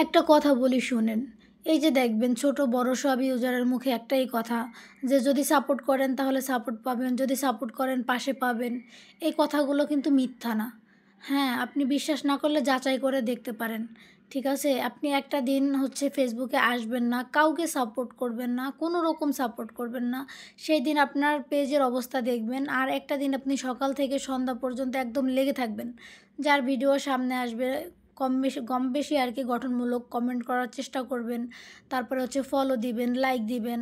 একটা কথা বলি শুনেন। এই যে দেখবেন ছোট বড় সব ইউজারের মুখে একটাই কথা যে যদি সাপোর্ট করেন তাহলে সাপোর্ট পাবেন, যদি সাপোর্ট করেন পাশে পাবেন। এই কথাগুলো কিন্তু মিথ্যা না। হ্যাঁ, আপনি বিশ্বাস না করলে যাচাই করে দেখতে পারেন। ঠিক আছে? আপনি একটা দিন হচ্ছে ফেসবুকে আসবেন না, কাউকে সাপোর্ট করবেন না, কোনো রকম সাপোর্ট করবেন না। সেই দিন আপনার পেজের অবস্থা দেখবেন। আর একটা দিন আপনি সকাল থেকে সন্ধ্যা পর্যন্ত একদম লেগে থাকবেন। যার ভিডিও সামনে আসবে কম বেশি আর কি গঠনমূলক কমেন্ট করার চেষ্টা করবেন। তারপরে হচ্ছে ফলো দিবেন, লাইক দিবেন,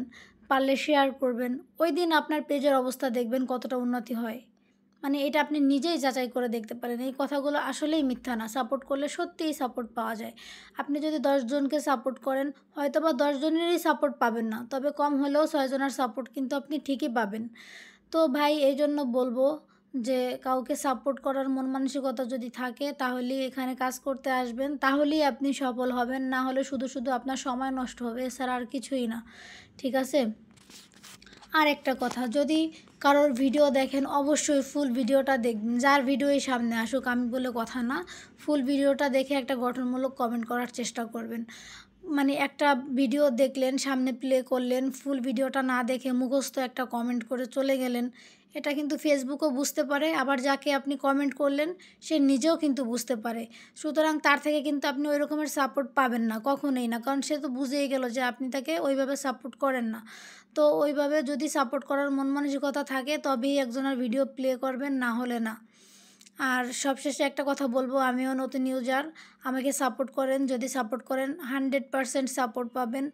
পারলে শেয়ার করবেন। ওই দিন আপনার পেজের অবস্থা দেখবেন কতটা উন্নতি হয়। মানে এটা আপনি নিজেই যাচাই করে দেখতে পারেন। এই কথাগুলো আসলেই মিথ্যা না। সাপোর্ট করলে সত্যিই সাপোর্ট পাওয়া যায়। আপনি যদি ১০ জনকে সাপোর্ট করেন, হয়তোবা ১০ জনেরই সাপোর্ট পাবেন না। তবে কম হলেও ৬ জনের সাপোর্ট কিন্তু আপনি ঠিকই পাবেন। তো ভাই এইজন্য বলব যে কাউকে সাপোর্ট করার মন মানসিকতা যদি থাকে তাহলেই এখানে কাজ করতে আসবেন। তাহলেই আপনি সফল হবেন। না হলে শুধু আপনার সময় নষ্ট হবে। এছাড়া আর কিছুই না। ঠিক আছে? আর একটা কথা, যদি কারোর ভিডিও দেখেন অবশ্যই ফুল ভিডিওটা দেখবেন। যার ভিডিওই সামনে আসুক আমি বলে কথা না। ফুল ভিডিওটা দেখে একটা গঠনমূলক কমেন্ট করার চেষ্টা করবেন। মানে একটা ভিডিও দেখলেন, সামনে প্লে করলেন, ফুল ভিডিওটা না দেখে মুখস্থ একটা কমেন্ট করে চলে গেলেন। এটা কিন্তু ফেসবুকও বুঝতে পারে, আবার যাকে আপনি কমেন্ট করলেন সে নিজেও কিন্তু বুঝতে পারে। সুতরাং তার থেকে কিন্তু আপনি ওই রকমের সাপোর্ট পাবেন না, কখনোই না। কারণ সে তো বুঝেই গেল যে আপনি তাকে ওইভাবে সাপোর্ট করেন না। তো ওইভাবে যদি সাপোর্ট করার মন মানসিকতা থাকে তবেই একজনের ভিডিও প্লে করবেন, না হলে না। আর সবশেষে একটা কথা বলবো, আমিও নতুন ইউজার। আমাকে সাপোর্ট করেন, যদি সাপোর্ট করেন 100% সাপোর্ট পাবেন।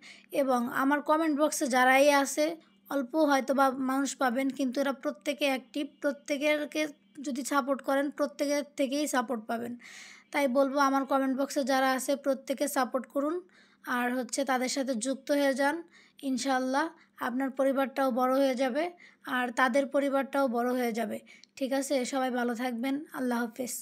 এবং আমার কমেন্ট বক্সে যারাই আছে অল্প হয়তো বা মানুষ পাবেন, কিন্তু এরা প্রত্যেকে অ্যাক্টিভ। প্রত্যেকেরকে যদি সাপোর্ট করেন প্রত্যেকের থেকেই সাপোর্ট পাবেন। তাই বলবো আমার কমেন্ট বক্সে যারা আছে প্রত্যেকে সাপোর্ট করুন। আর হচ্ছে তাদের সাথে যুক্ত হয়ে যান। ইনশাআল্লাহ আপনার পরিবারটাও বড় হয়ে যাবে আর তাদের পরিবারটাও বড় হয়ে যাবে। ঠিক আছে? সবাই ভালো থাকবেন। আল্লাহ হাফেজ।